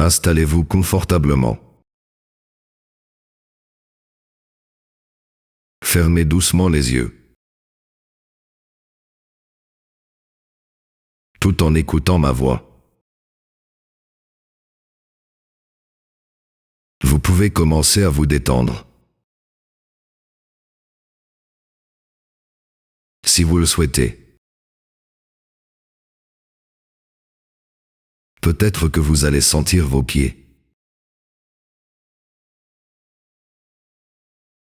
Installez-vous confortablement. Fermez doucement les yeux, tout en écoutant ma voix. Vous pouvez commencer à vous détendre. Si vous le souhaitez. Peut-être que vous allez sentir vos pieds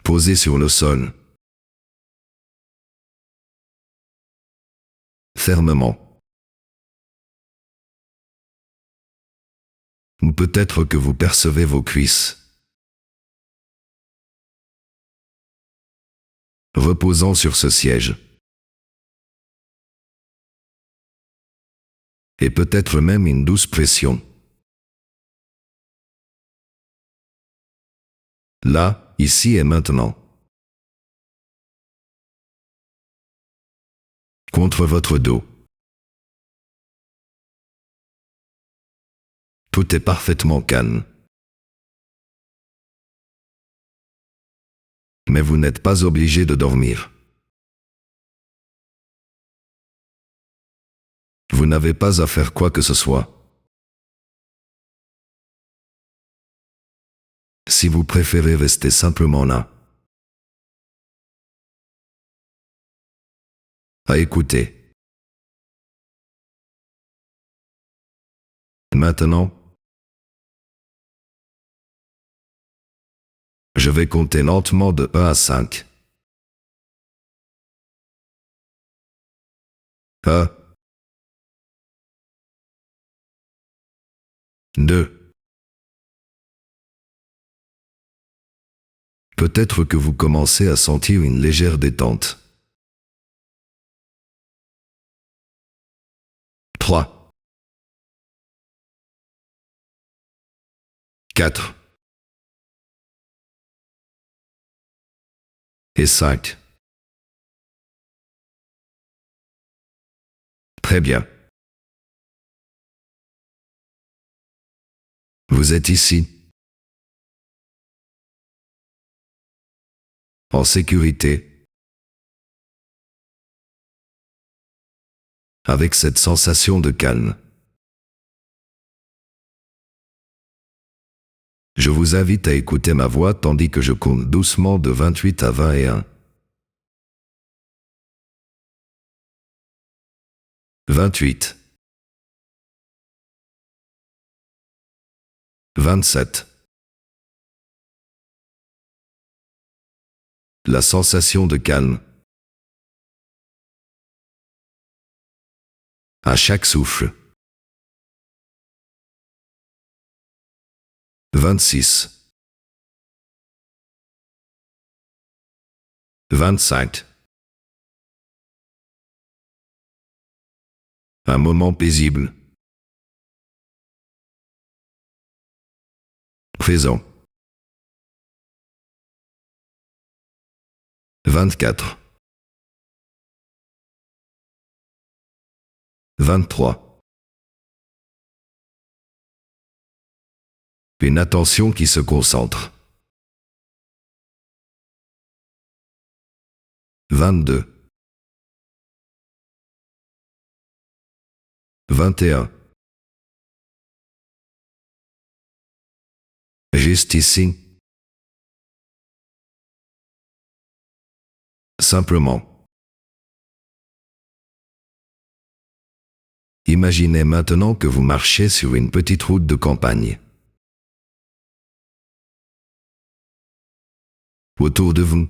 posés sur le sol, fermement. Ou peut-être que vous percevez vos cuisses reposant sur ce siège. Et peut-être même une douce pression. Là, ici et maintenant. Contre votre dos. Tout est parfaitement calme. Mais vous n'êtes pas obligé de dormir. Vous n'avez pas à faire quoi que ce soit. Si vous préférez rester simplement là, à écouter. Maintenant, je vais compter lentement de 1 à 5. 1, 2. Peut-être que vous commencez à sentir une légère détente. 3, 4 et 5. Très bien. Vous êtes ici, en sécurité, avec cette sensation de calme. Je vous invite à écouter ma voix tandis que je compte doucement de 28 à 21. 28. 27. La sensation de calme. À chaque souffle. 26. 25. Un moment paisible. Présent. 24. 23. Une attention qui se concentre. 22. 21. Juste ici. Simplement. Imaginez maintenant que vous marchez sur une petite route de campagne. Autour de vous,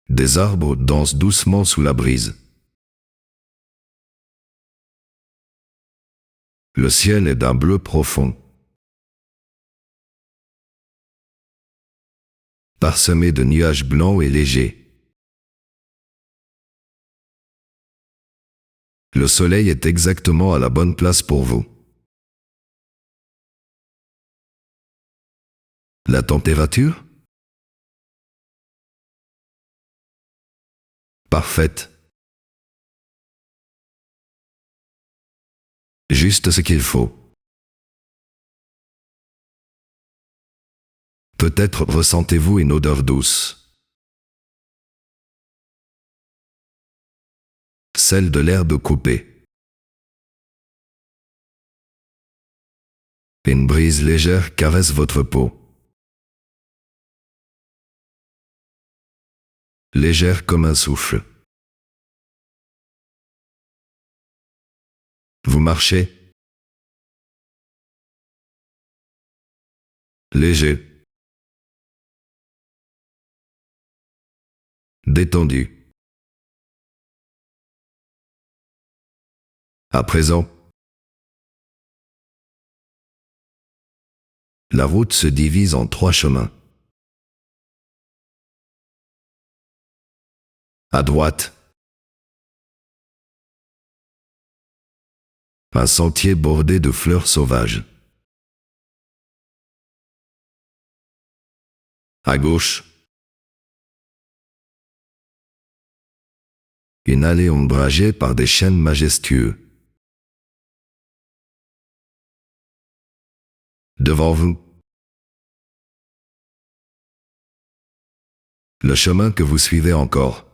des arbres dansent doucement sous la brise. Le ciel est d'un bleu profond, parsemé de nuages blancs et légers. Le soleil est exactement à la bonne place pour vous. La température? Parfaite. Juste ce qu'il faut. Peut-être ressentez-vous une odeur douce. Celle de l'herbe coupée. Une brise légère caresse votre peau. Légère comme un souffle. Vous marchez. Léger. Détendu. À présent, la route se divise en 3 chemins. À droite, un sentier bordé de fleurs sauvages. À gauche, une allée ombragée par des chênes majestueux. Devant vous, le chemin que vous suivez encore.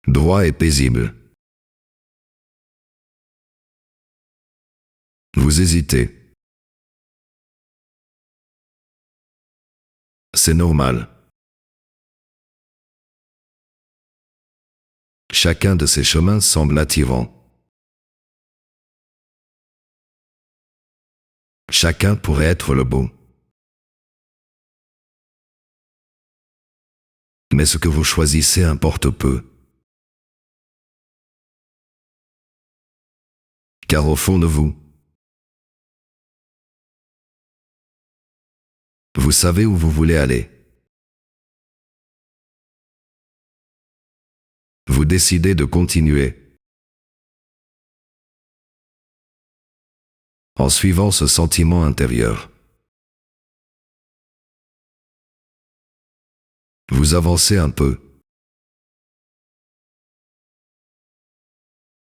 Droit et paisible. Vous hésitez. C'est normal. Chacun de ces chemins semble attirant. Chacun pourrait être le bon. Mais ce que vous choisissez importe peu. Car au fond de vous, vous savez où vous voulez aller. Vous décidez de continuer. En suivant ce sentiment intérieur. Vous avancez un peu.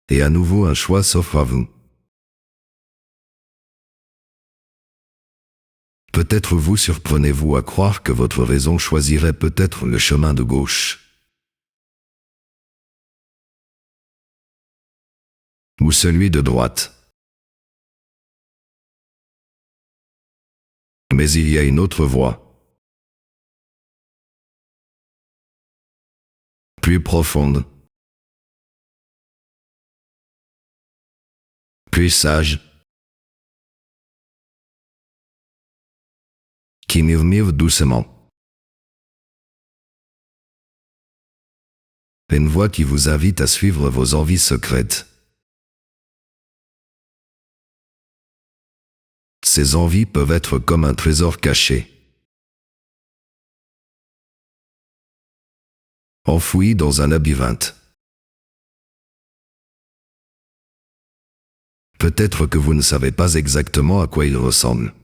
Et à nouveau un choix s'offre à vous. Peut-être vous surprenez-vous à croire que votre raison choisirait peut-être le chemin de gauche. Ou celui de droite. Mais il y a une autre voie. Plus profonde. Plus sage. Qui murmure doucement. Une voix qui vous invite à suivre vos envies secrètes. Ces envies peuvent être comme un trésor caché. Enfoui dans un labyrinthe. Peut-être que vous ne savez pas exactement à quoi il ressemble.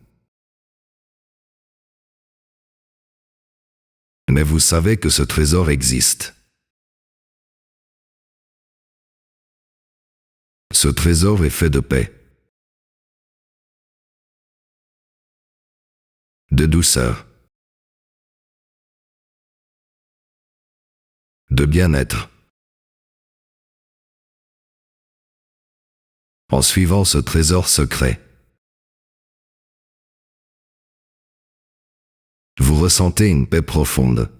Mais vous savez que ce trésor existe. Ce trésor est fait de paix, de douceur, de bien-être. En suivant ce trésor secret, vous ressentez une paix profonde.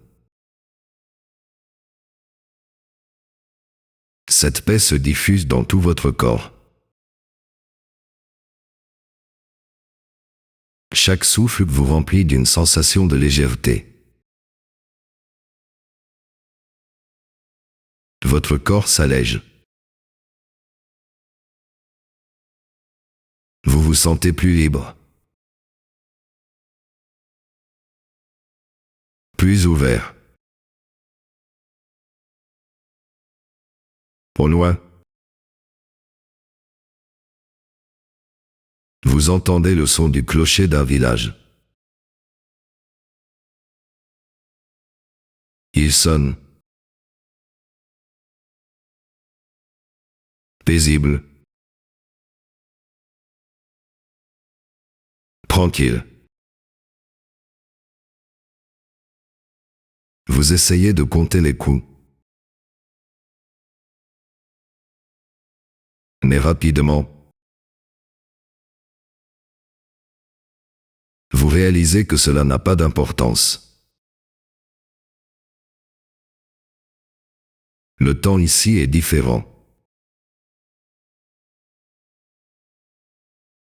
Cette paix se diffuse dans tout votre corps. Chaque souffle vous remplit d'une sensation de légèreté. Votre corps s'allège. Vous vous sentez plus libre. Plus ouvert. Au loin, vous entendez le son du clocher d'un village. Il sonne. paisible, tranquille. Vous essayez de compter les coups. Mais rapidement, vous réalisez que cela n'a pas d'importance. Le temps ici est différent.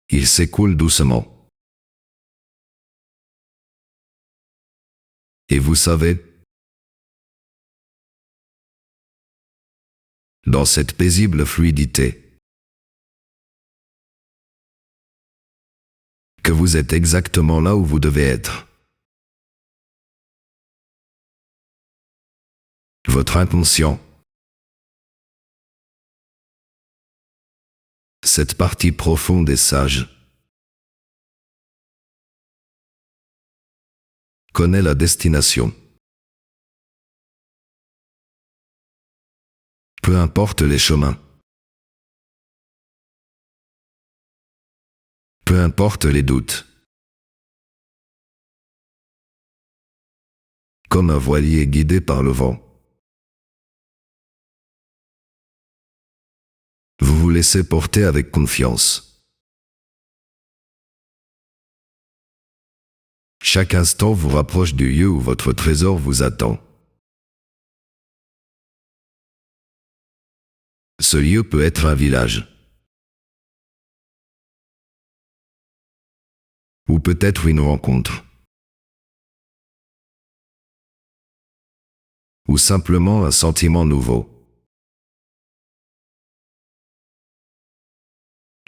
Il s'écoule doucement. Et vous savez, dans cette paisible fluidité, que vous êtes exactement là où vous devez être. Votre inconscient, cette partie profonde et sage, connaît la destination. Peu importe les chemins. Peu importe les doutes. Comme un voilier guidé par le vent. Vous vous laissez porter avec confiance. Chaque instant vous rapproche du lieu où votre trésor vous attend. Ce lieu peut être un village. Ou peut-être une rencontre. Ou simplement un sentiment nouveau.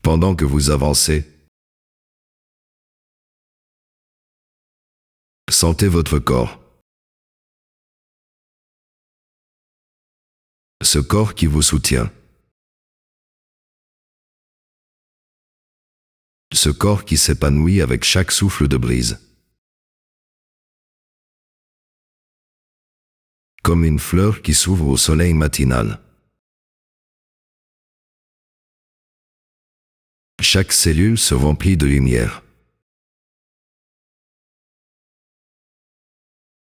Pendant que vous avancez, sentez votre corps. Ce corps qui vous soutient. Ce corps qui s'épanouit avec chaque souffle de brise. Comme une fleur qui s'ouvre au soleil matinal. Chaque cellule se remplit de lumière.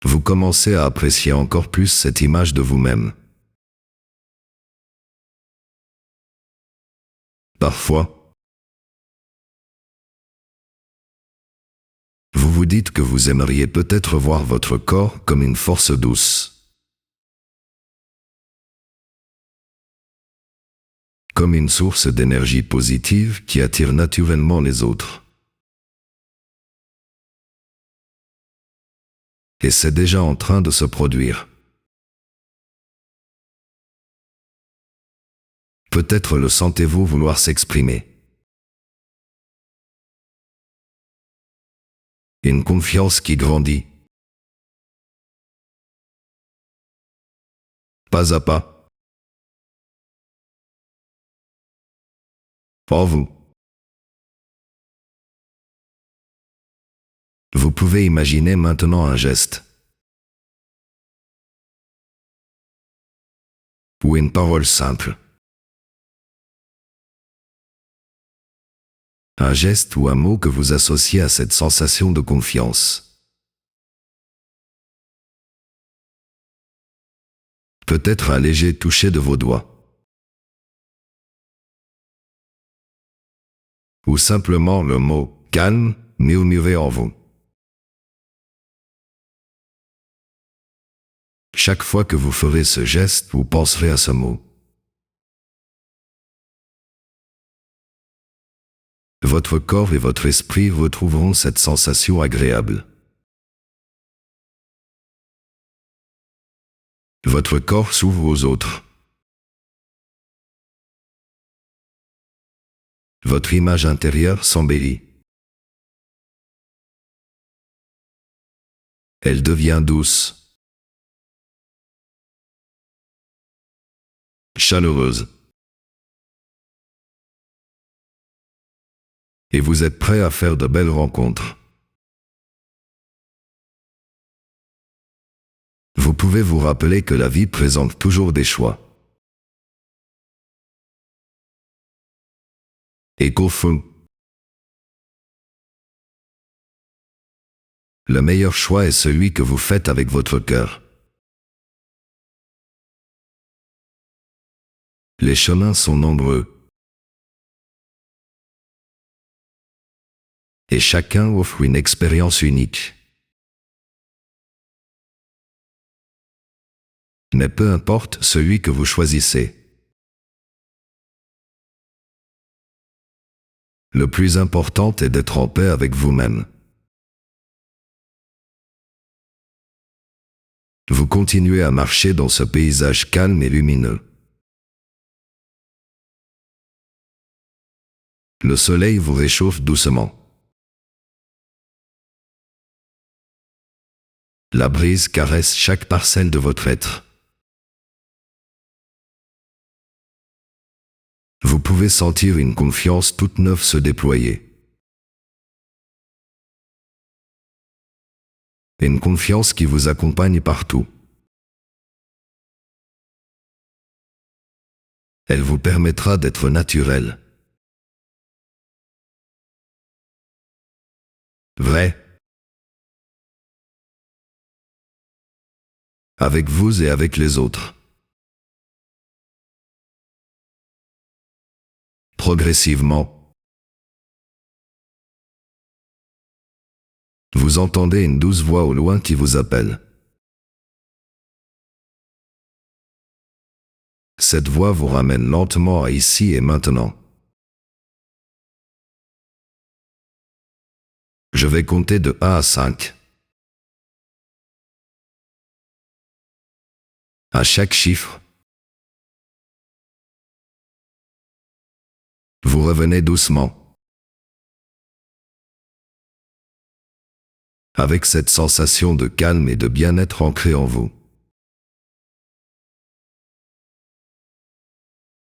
Vous commencez à apprécier encore plus cette image de vous-même. Parfois, vous vous dites que vous aimeriez peut-être voir votre corps comme une force douce. Comme une source d'énergie positive qui attire naturellement les autres. Et c'est déjà en train de se produire. Peut-être le sentez-vous vouloir s'exprimer. Une confiance qui grandit. Pas à pas. En vous. Vous pouvez imaginer maintenant un geste. Ou une parole simple. Un geste ou un mot que vous associez à cette sensation de confiance. Peut-être un léger toucher de vos doigts. Ou simplement le mot « calme » murmuré en vous. Chaque fois que vous ferez ce geste, vous penserez à ce mot. Votre corps et votre esprit retrouveront cette sensation agréable. Votre corps s'ouvre aux autres. Votre image intérieure s'embellit. Elle devient douce, chaleureuse. Et vous êtes prêt à faire de belles rencontres. Vous pouvez vous rappeler que la vie présente toujours des choix. Et qu'au fond, le meilleur choix est celui que vous faites avec votre cœur. Les chemins sont nombreux. Et chacun offre une expérience unique. Mais peu importe celui que vous choisissez. Le plus important est d'être en paix avec vous-même. Vous continuez à marcher dans ce paysage calme et lumineux. Le soleil vous réchauffe doucement. La brise caresse chaque parcelle de votre être. Vous pouvez sentir une confiance toute neuve se déployer. Une confiance qui vous accompagne partout. Elle vous permettra d'être naturel. Vrai. Avec vous et avec les autres. Progressivement, vous entendez une douce voix au loin qui vous appelle. Cette voix vous ramène lentement à ici et maintenant. Je vais compter de 1 à 5. À chaque chiffre, vous revenez doucement. Avec cette sensation de calme et de bien-être ancrée en vous.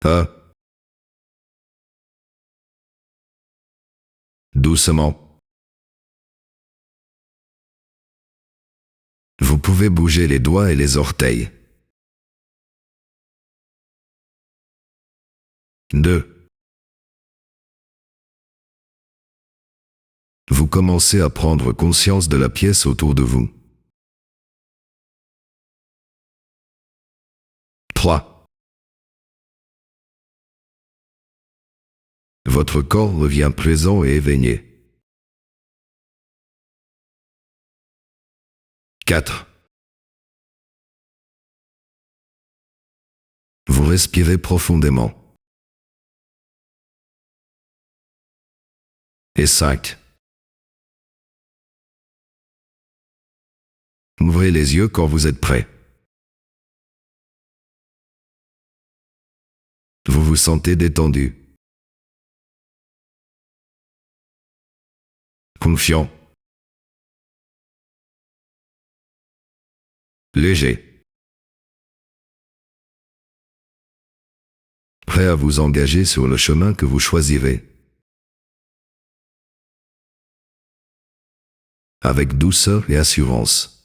1. Doucement. Vous pouvez bouger les doigts et les orteils. 2. Vous commencez à prendre conscience de la pièce autour de vous. 3. Votre corps revient présent et éveillé. 4. Vous respirez profondément. Et 5. Ouvrez les yeux quand vous êtes prêt. Vous vous sentez détendu. Confiant. Léger. Prêt à vous engager sur le chemin que vous choisirez. Avec douceur et assurance.